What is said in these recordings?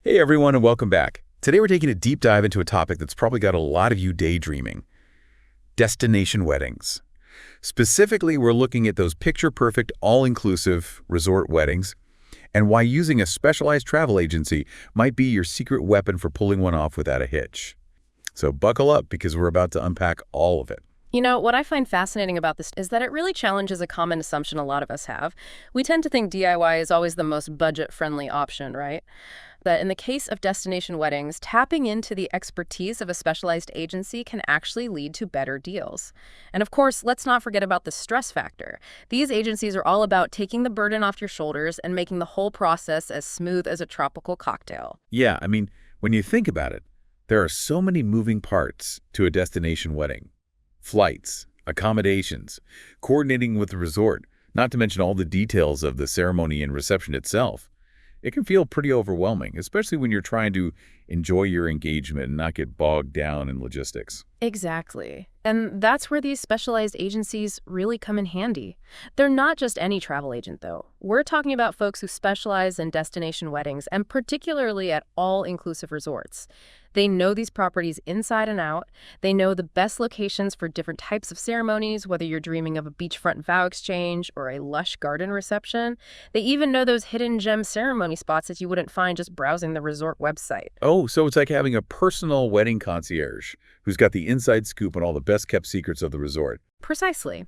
Hey everyone, and welcome back. Today we're taking a deep dive into a topic that's probably got a lot of you daydreaming: destination weddings. Specifically, we're looking at those picture-perfect, all-inclusive resort weddings and why using a specialized travel agency might be your secret weapon for pulling one off without a hitch. So buckle up because we're about to unpack all of it. What I find fascinating about this is that it really challenges a common assumption a lot of us have. We tend to think DIY is always the most budget-friendly option, right? But in the case of destination weddings, tapping into the expertise of a specialized agency can actually lead to better deals. And of course, let's not forget about the stress factor. These agencies are all about taking the burden off your shoulders and making the whole process as smooth as a tropical cocktail. Yeah, when you think about it, there are so many moving parts to a destination wedding. Flights, accommodations, coordinating with the resort, not to mention all the details of the ceremony and reception itself. It can feel pretty overwhelming, especially when you're trying to enjoy your engagement and not get bogged down in logistics. Exactly. And that's where these specialized agencies really come in handy. They're not just any travel agent, though. We're talking about folks who specialize in destination weddings, and particularly at all-inclusive resorts. They know these properties inside and out. They know the best locations for different types of ceremonies, whether you're dreaming of a beachfront vow exchange or a lush garden reception. They even know those hidden gem ceremony spots that you wouldn't find just browsing the resort website. Oh, so it's like having a personal wedding concierge who's got the inside scoop on all the best-kept secrets of the resort. Precisely.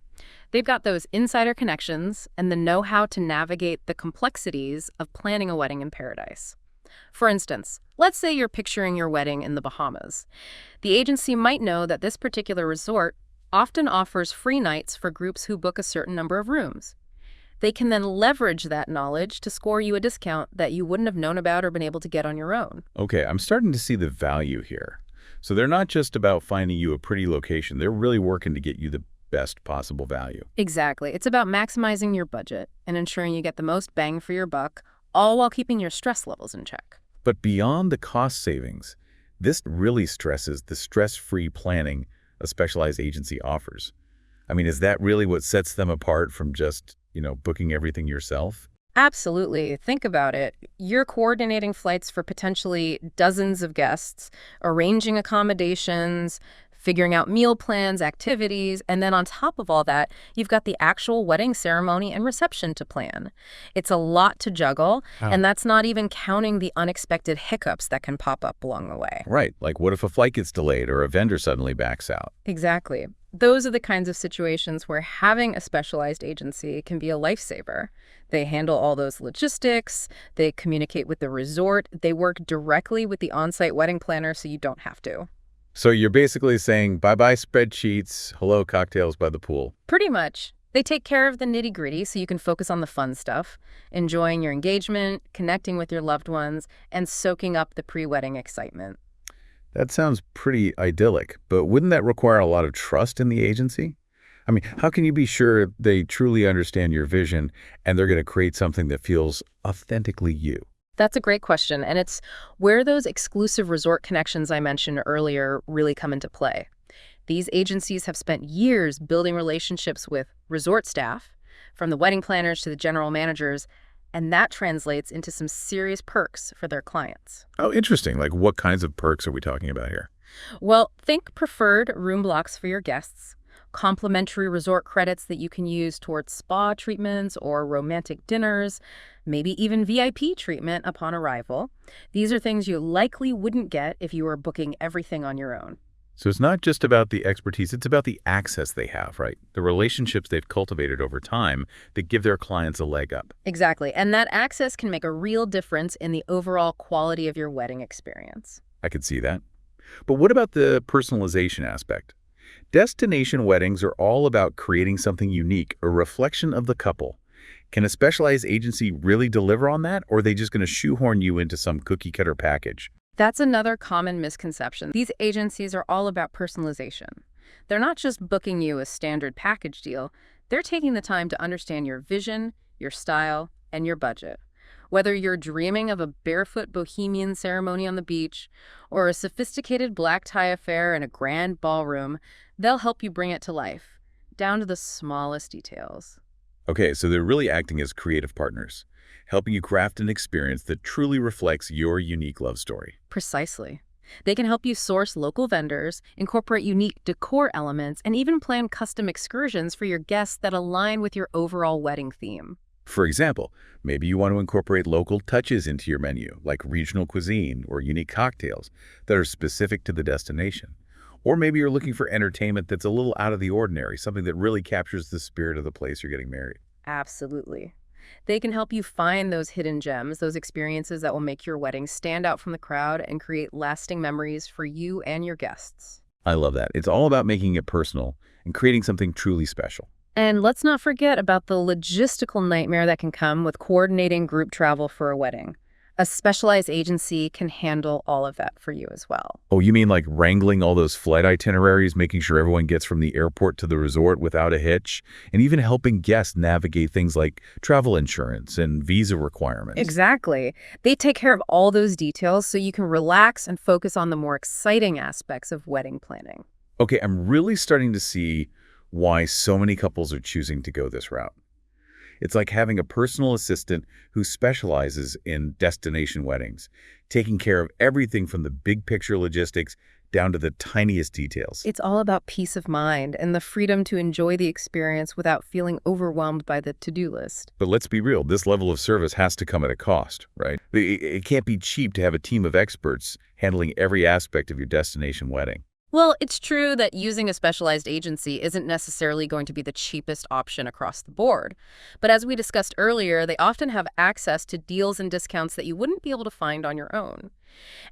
They've got those insider connections and the know-how to navigate the complexities of planning a wedding in paradise. For instance, let's say you're picturing your wedding in the Bahamas. The agency might know that this particular resort often offers free nights for groups who book a certain number of rooms. They can then leverage that knowledge to score you a discount that you wouldn't have known about or been able to get on your own. Okay, I'm starting to see the value here. So they're not just about finding you a pretty location. They're really working to get you the best possible value. Exactly. It's about maximizing your budget and ensuring you get the most bang for your buck, all while keeping your stress levels in check. But beyond the cost savings, this really stresses the stress-free planning a specialized agency offers. Is that really what sets them apart from just, booking everything yourself? Absolutely. Think about it. You're coordinating flights for potentially dozens of guests, arranging accommodations, figuring out meal plans, activities, and then on top of all that, you've got the actual wedding ceremony and reception to plan. It's a lot to juggle, and that's not even counting the unexpected hiccups that can pop up along the way. Right. Like what if a flight gets delayed or a vendor suddenly backs out? Exactly. Those are the kinds of situations where having a specialized agency can be a lifesaver. They handle all those logistics, they communicate with the resort, they work directly with the on-site wedding planner so you don't have to. So you're basically saying bye-bye spreadsheets, hello cocktails by the pool. Pretty much. They take care of the nitty-gritty so you can focus on the fun stuff, enjoying your engagement, connecting with your loved ones, and soaking up the pre-wedding excitement. That sounds pretty idyllic, but wouldn't that require a lot of trust in the agency? How can you be sure they truly understand your vision and they're going to create something that feels authentically you? That's a great question, and it's where those exclusive resort connections I mentioned earlier really come into play. These agencies have spent years building relationships with resort staff, from the wedding planners to the general managers, and that translates into some serious perks for their clients. Oh, interesting. Like what kinds of perks are we talking about here? Well, think preferred room blocks for your guests, complimentary resort credits that you can use towards spa treatments or romantic dinners, maybe even VIP treatment upon arrival. These are things you likely wouldn't get if you were booking everything on your own. So it's not just about the expertise, it's about the access they have, right? The relationships they've cultivated over time that give their clients a leg up. Exactly, and that access can make a real difference in the overall quality of your wedding experience. I could see that. But what about the personalization aspect? Destination weddings are all about creating something unique, a reflection of the couple. Can a specialized agency really deliver on that, or are they just going to shoehorn you into some cookie-cutter package? That's another common misconception. These agencies are all about personalization. They're not just booking you a standard package deal, they're taking the time to understand your vision, your style, and your budget. Whether you're dreaming of a barefoot bohemian ceremony on the beach or a sophisticated black tie affair in a grand ballroom, they'll help you bring it to life, down to the smallest details. Okay, so they're really acting as creative partners, helping you craft an experience that truly reflects your unique love story. Precisely. They can help you source local vendors, incorporate unique decor elements, and even plan custom excursions for your guests that align with your overall wedding theme. For example, maybe you want to incorporate local touches into your menu, like regional cuisine or unique cocktails that are specific to the destination. Or maybe you're looking for entertainment that's a little out of the ordinary, something that really captures the spirit of the place you're getting married. Absolutely. They can help you find those hidden gems, those experiences that will make your wedding stand out from the crowd and create lasting memories for you and your guests. I love that. It's all about making it personal and creating something truly special. And let's not forget about the logistical nightmare that can come with coordinating group travel for a wedding. A specialized agency can handle all of that for you as well. Oh, you mean like wrangling all those flight itineraries, making sure everyone gets from the airport to the resort without a hitch, and even helping guests navigate things like travel insurance and visa requirements? Exactly. They take care of all those details so you can relax and focus on the more exciting aspects of wedding planning. Okay, I'm really starting to see why so many couples are choosing to go this route. It's like having a personal assistant who specializes in destination weddings, taking care of everything from the big picture logistics down to the tiniest details. It's all about peace of mind and the freedom to enjoy the experience without feeling overwhelmed by the to-do list. But let's be real, this level of service has to come at a cost, right? It can't be cheap to have a team of experts handling every aspect of your destination wedding. Well, it's true that using a specialized agency isn't necessarily going to be the cheapest option across the board. But as we discussed earlier, they often have access to deals and discounts that you wouldn't be able to find on your own.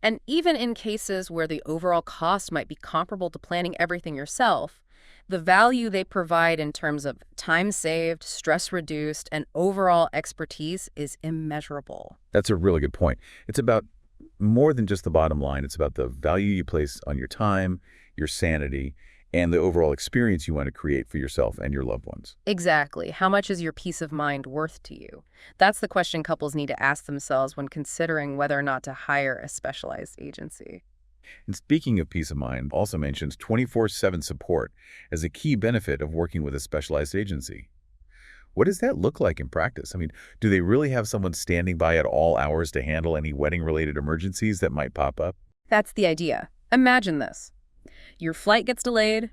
And even in cases where the overall cost might be comparable to planning everything yourself, the value they provide in terms of time saved, stress reduced, and overall expertise is immeasurable. That's a really good point. It's about more than just the bottom line. It's about the value you place on your time, your sanity, and the overall experience you want to create for yourself and your loved ones. Exactly. How much is your peace of mind worth to you? That's the question couples need to ask themselves when considering whether or not to hire a specialized agency. And speaking of peace of mind, also mentions 24/7 support as a key benefit of working with a specialized agency. What does that look like in practice? I mean, do they really have someone standing by at all hours to handle any wedding-related emergencies that might pop up? That's the idea. Imagine this. Your flight gets delayed,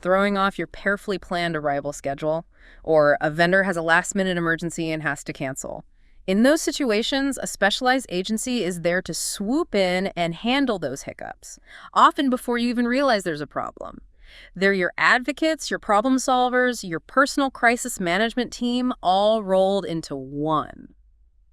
throwing off your carefully planned arrival schedule, or a vendor has a last-minute emergency and has to cancel. In those situations, a specialized agency is there to swoop in and handle those hiccups, often before you even realize there's a problem. They're your advocates, your problem solvers, your personal crisis management team, all rolled into one.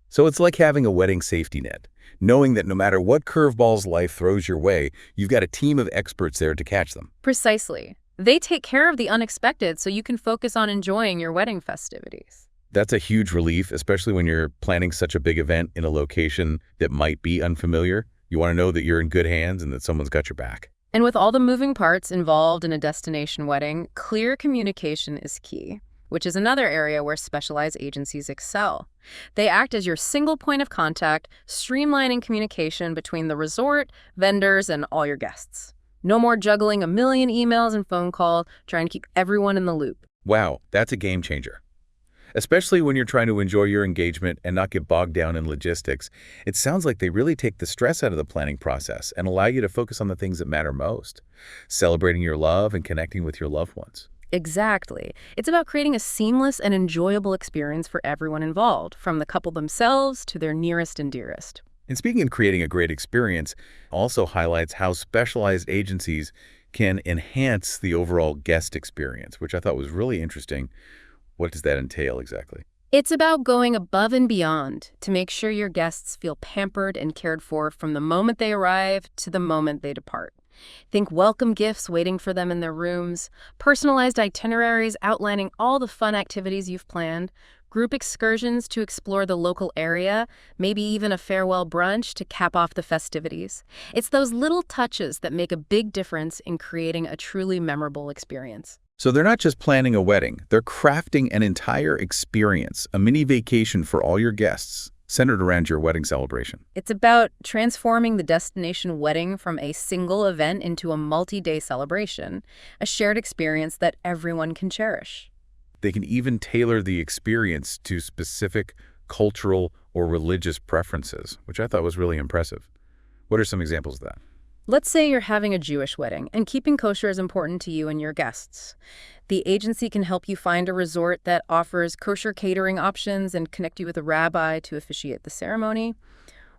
So it's like having a wedding safety net, knowing that no matter what curveballs life throws your way, you've got a team of experts there to catch them. Precisely. They take care of the unexpected so you can focus on enjoying your wedding festivities. That's a huge relief, especially when you're planning such a big event in a location that might be unfamiliar. You want to know that you're in good hands and that someone's got your back. And with all the moving parts involved in a destination wedding, clear communication is key, which is another area where specialized agencies excel. They act as your single point of contact, streamlining communication between the resort, vendors, and all your guests. No more juggling a million emails and phone calls, trying to keep everyone in the loop. Wow, that's a game changer. Especially when you're trying to enjoy your engagement and not get bogged down in logistics. It sounds like they really take the stress out of the planning process and allow you to focus on the things that matter most, celebrating your love and connecting with your loved ones. Exactly. It's about creating a seamless and enjoyable experience for everyone involved, from the couple themselves to their nearest and dearest. And speaking of creating a great experience, also highlights how specialized agencies can enhance the overall guest experience, which I thought was really interesting. What does that entail exactly? It's about going above and beyond to make sure your guests feel pampered and cared for from the moment they arrive to the moment they depart. Think welcome gifts waiting for them in their rooms, personalized itineraries outlining all the fun activities you've planned, group excursions to explore the local area, maybe even a farewell brunch to cap off the festivities. It's those little touches that make a big difference in creating a truly memorable experience. So they're not just planning a wedding, they're crafting an entire experience, a mini vacation for all your guests, centered around your wedding celebration. It's about transforming the destination wedding from a single event into a multi-day celebration, a shared experience that everyone can cherish. They can even tailor the experience to specific cultural or religious preferences, which I thought was really impressive. What are some examples of that? Let's say you're having a Jewish wedding, and keeping kosher is important to you and your guests. The agency can help you find a resort that offers kosher catering options and connect you with a rabbi to officiate the ceremony.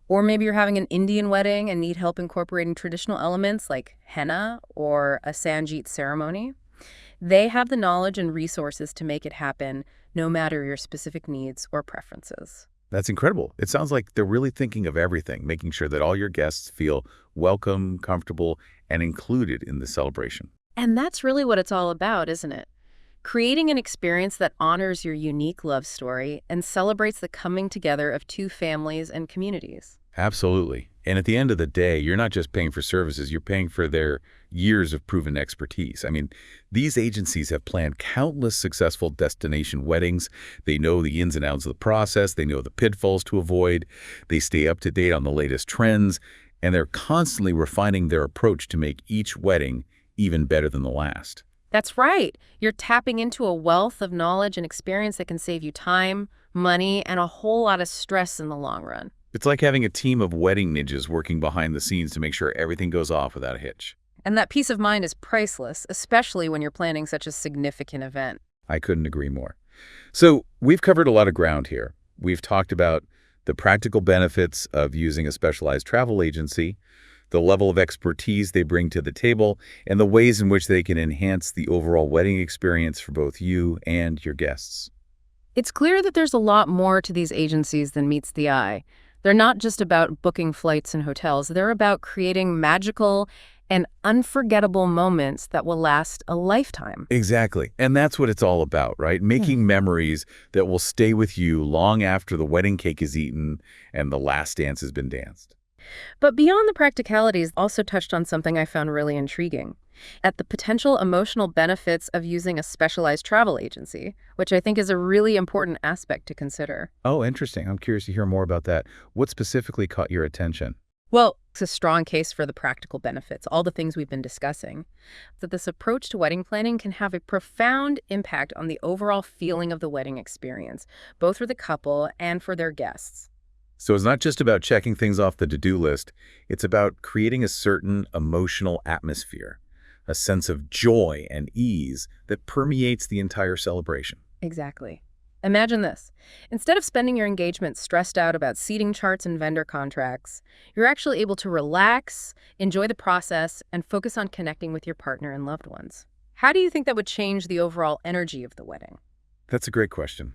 Or maybe you're having an Indian wedding and need help incorporating traditional elements like henna or a Sangeet ceremony. They have the knowledge and resources to make it happen, no matter your specific needs or preferences. That's incredible. It sounds like they're really thinking of everything, making sure that all your guests feel welcome, comfortable, and included in the celebration. And that's really what it's all about, isn't it? Creating an experience that honors your unique love story and celebrates the coming together of two families and communities. Absolutely. And at the end of the day, you're not just paying for services, you're paying for their years of proven expertise. I mean, these agencies have planned countless successful destination weddings. They know the ins and outs of the process. They know the pitfalls to avoid. They stay up to date on the latest trends. And they're constantly refining their approach to make each wedding even better than the last. That's right. You're tapping into a wealth of knowledge and experience that can save you time, money, and a whole lot of stress in the long run. It's like having a team of wedding ninjas working behind the scenes to make sure everything goes off without a hitch. And that peace of mind is priceless, especially when you're planning such a significant event. I couldn't agree more. So we've covered a lot of ground here. We've talked about the practical benefits of using a specialized travel agency, the level of expertise they bring to the table, and the ways in which they can enhance the overall wedding experience for both you and your guests. It's clear that there's a lot more to these agencies than meets the eye. They're not just about booking flights and hotels. They're about creating magical and unforgettable moments that will last a lifetime. Exactly. And that's what it's all about, right? Making memories that will stay with you long after the wedding cake is eaten and the last dance has been danced. But beyond the practicalities, also touched on something I found really intriguing, at the potential emotional benefits of using a specialized travel agency, which I think is a really important aspect to consider. Oh, interesting. I'm curious to hear more about that. What specifically caught your attention? Well, it's a strong case for the practical benefits, all the things we've been discussing. That this approach to wedding planning can have a profound impact on the overall feeling of the wedding experience, both for the couple and for their guests. So it's not just about checking things off the to-do list. It's about creating a certain emotional atmosphere, a sense of joy and ease that permeates the entire celebration. Exactly. Imagine this. Instead of spending your engagement stressed out about seating charts and vendor contracts, you're actually able to relax, enjoy the process, and focus on connecting with your partner and loved ones. How do you think that would change the overall energy of the wedding? That's a great question.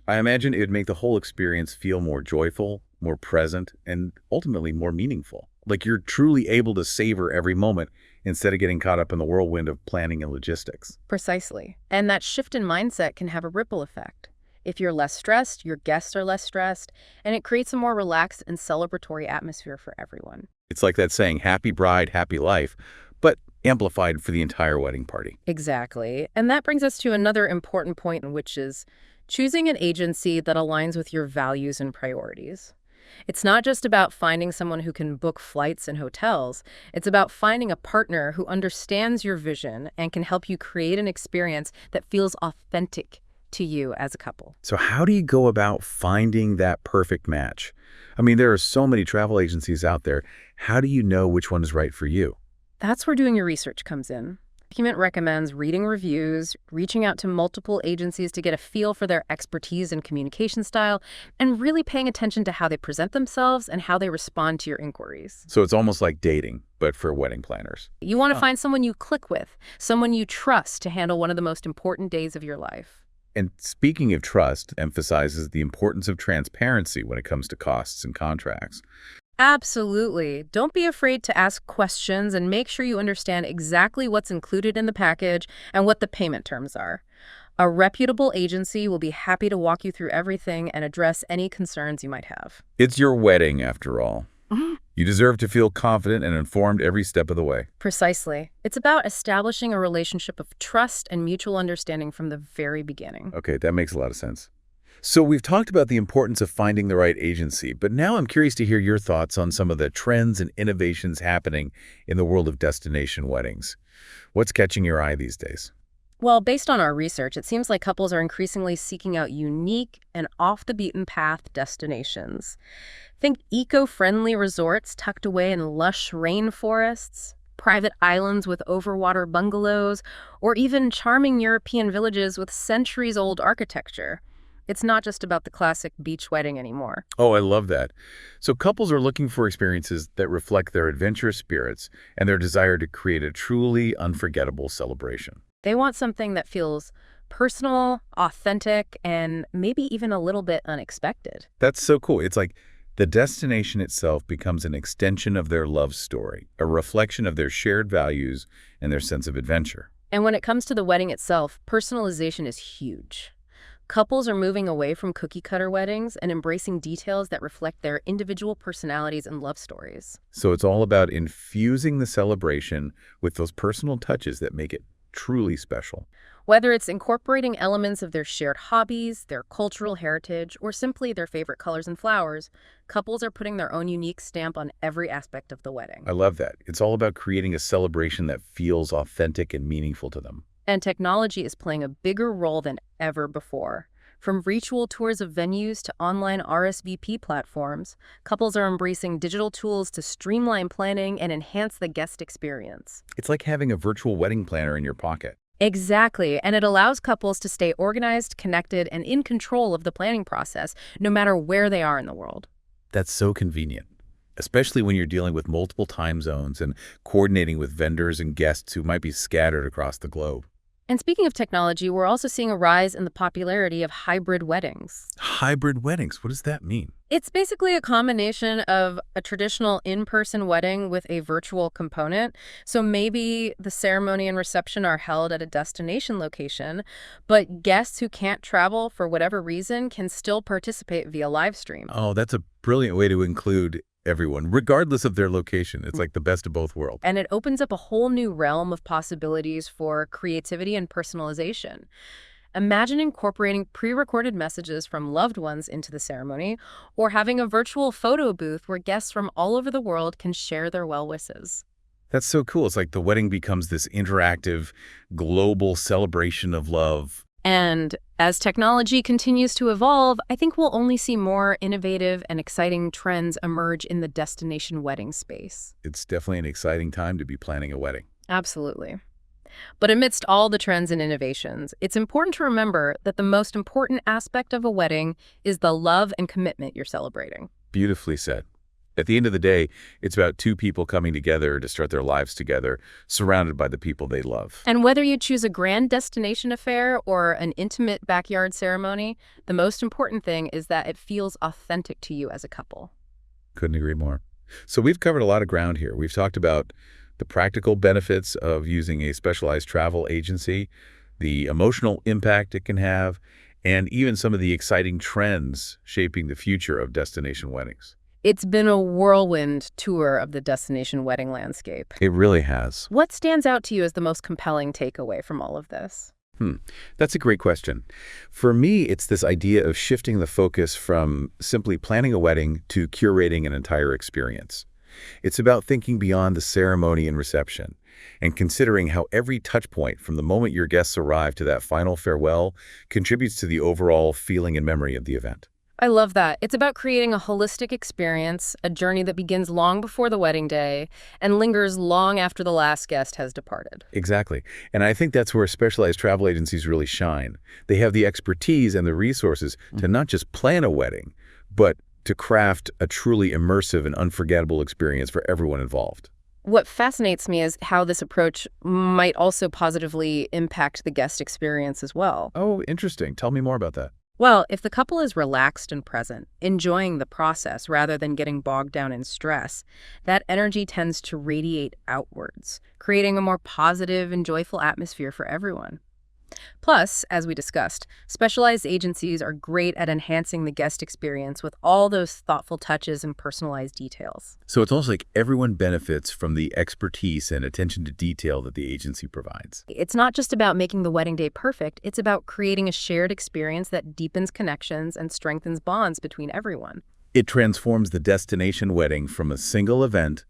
I imagine it would make the whole experience feel more joyful, more present, and ultimately more meaningful. Like you're truly able to savor every moment instead of getting caught up in the whirlwind of planning and logistics. Precisely. And that shift in mindset can have a ripple effect. If you're less stressed, your guests are less stressed, and it creates a more relaxed and celebratory atmosphere for everyone. It's like that saying, happy bride, happy life, but amplified for the entire wedding party. Exactly. And that brings us to another important point, which is choosing an agency that aligns with your values and priorities. It's not just about finding someone who can book flights and hotels. It's about finding a partner who understands your vision and can help you create an experience that feels authentic to you as a couple. So how do you go about finding that perfect match? I mean, there are so many travel agencies out there. How do you know which one is right for you? That's where doing your research comes in. The document recommends reading reviews, reaching out to multiple agencies to get a feel for their expertise and communication style, and really paying attention to how they present themselves and how they respond to your inquiries. So it's almost like dating, but for wedding planners. You want to find someone you click with, someone you trust to handle one of the most important days of your life. And speaking of trust, emphasizes the importance of transparency when it comes to costs and contracts. Absolutely. Don't be afraid to ask questions and make sure you understand exactly what's included in the package and what the payment terms are. A reputable agency will be happy to walk you through everything and address any concerns you might have. It's your wedding, after all. You deserve to feel confident and informed every step of the way. Precisely. It's about establishing a relationship of trust and mutual understanding from the very beginning. Okay, that makes a lot of sense. So we've talked about the importance of finding the right agency, but now I'm curious to hear your thoughts on some of the trends and innovations happening in the world of destination weddings. What's catching your eye these days? Well, based on our research, it seems like couples are increasingly seeking out unique and off-the-beaten-path destinations. Think eco-friendly resorts tucked away in lush rainforests, private islands with overwater bungalows, or even charming European villages with centuries-old architecture. It's not just about the classic beach wedding anymore. Oh, I love that. So couples are looking for experiences that reflect their adventurous spirits and their desire to create a truly unforgettable celebration. They want something that feels personal, authentic, and maybe even a little bit unexpected. That's so cool. It's like the destination itself becomes an extension of their love story, a reflection of their shared values and their sense of adventure. And when it comes to the wedding itself, personalization is huge. Couples are moving away from cookie-cutter weddings and embracing details that reflect their individual personalities and love stories. So it's all about infusing the celebration with those personal touches that make it truly special. Whether it's incorporating elements of their shared hobbies, their cultural heritage, or simply their favorite colors and flowers, couples are putting their own unique stamp on every aspect of the wedding. I love that. It's all about creating a celebration that feels authentic and meaningful to them. And technology is playing a bigger role than ever before. From virtual tours of venues to online RSVP platforms, couples are embracing digital tools to streamline planning and enhance the guest experience. It's like having a virtual wedding planner in your pocket. Exactly, and it allows couples to stay organized, connected, and in control of the planning process, no matter where they are in the world. That's so convenient, especially when you're dealing with multiple time zones and coordinating with vendors and guests who might be scattered across the globe. And speaking of technology, we're also seeing a rise in the popularity of hybrid weddings. Hybrid weddings, what does that mean? It's basically a combination of a traditional in-person wedding with a virtual component. So maybe the ceremony and reception are held at a destination location, but guests who can't travel for whatever reason can still participate via live stream. Oh, that's a brilliant way to include everyone, regardless of their location. It's like the best of both worlds. And it opens up a whole new realm of possibilities for creativity and personalization. Imagine incorporating pre-recorded messages from loved ones into the ceremony, or having a virtual photo booth where guests from all over the world can share their well wishes. That's so cool. It's like the wedding becomes this interactive, global celebration of love. And as technology continues to evolve, I think we'll only see more innovative and exciting trends emerge in the destination wedding space. It's definitely an exciting time to be planning a wedding. Absolutely. But amidst all the trends and innovations, it's important to remember that the most important aspect of a wedding is the love and commitment you're celebrating. Beautifully said. At the end of the day, it's about two people coming together to start their lives together, surrounded by the people they love. And whether you choose a grand destination affair or an intimate backyard ceremony, the most important thing is that it feels authentic to you as a couple. Couldn't agree more. So we've covered a lot of ground here. We've talked about the practical benefits of using a specialized travel agency, the emotional impact it can have, and even some of the exciting trends shaping the future of destination weddings. It's been a whirlwind tour of the destination wedding landscape. It really has. What stands out to you as the most compelling takeaway from all of this? That's a great question. For me, it's this idea of shifting the focus from simply planning a wedding to curating an entire experience. It's about thinking beyond the ceremony and reception and considering how every touch point from the moment your guests arrive to that final farewell contributes to the overall feeling and memory of the event. I love that. It's about creating a holistic experience, a journey that begins long before the wedding day and lingers long after the last guest has departed. Exactly. And I think that's where specialized travel agencies really shine. They have the expertise and the resources to not just plan a wedding, but to craft a truly immersive and unforgettable experience for everyone involved. What fascinates me is how this approach might also positively impact the guest experience as well. Oh, interesting. Tell me more about that. Well, if the couple is relaxed and present, enjoying the process rather than getting bogged down in stress, that energy tends to radiate outwards, creating a more positive and joyful atmosphere for everyone. Plus, as we discussed, specialized agencies are great at enhancing the guest experience with all those thoughtful touches and personalized details. So it's almost like everyone benefits from the expertise and attention to detail that the agency provides. It's not just about making the wedding day perfect, it's about creating a shared experience that deepens connections and strengthens bonds between everyone. It transforms the destination wedding from a single event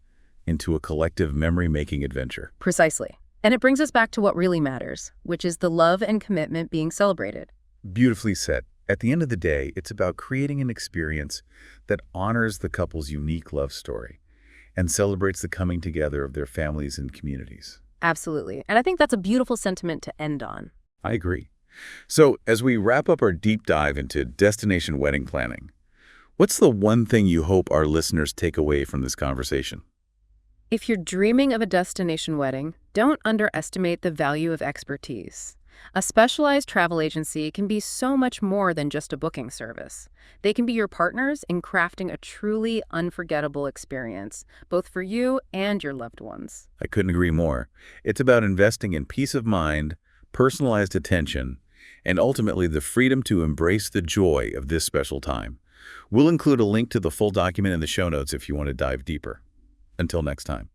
into a collective memory-making adventure. Precisely. And it brings us back to what really matters, which is the love and commitment being celebrated. Beautifully said. At the end of the day, it's about creating an experience that honors the couple's unique love story and celebrates the coming together of their families and communities. Absolutely. And I think that's a beautiful sentiment to end on. I agree. So, as we wrap up our deep dive into destination wedding planning, what's the one thing you hope our listeners take away from this conversation? If you're dreaming of a destination wedding, don't underestimate the value of expertise. A specialized travel agency can be so much more than just a booking service. They can be your partners in crafting a truly unforgettable experience, both for you and your loved ones. I couldn't agree more. It's about investing in peace of mind, personalized attention, and ultimately the freedom to embrace the joy of this special time. We'll include a link to the full document in the show notes if you want to dive deeper. Until next time.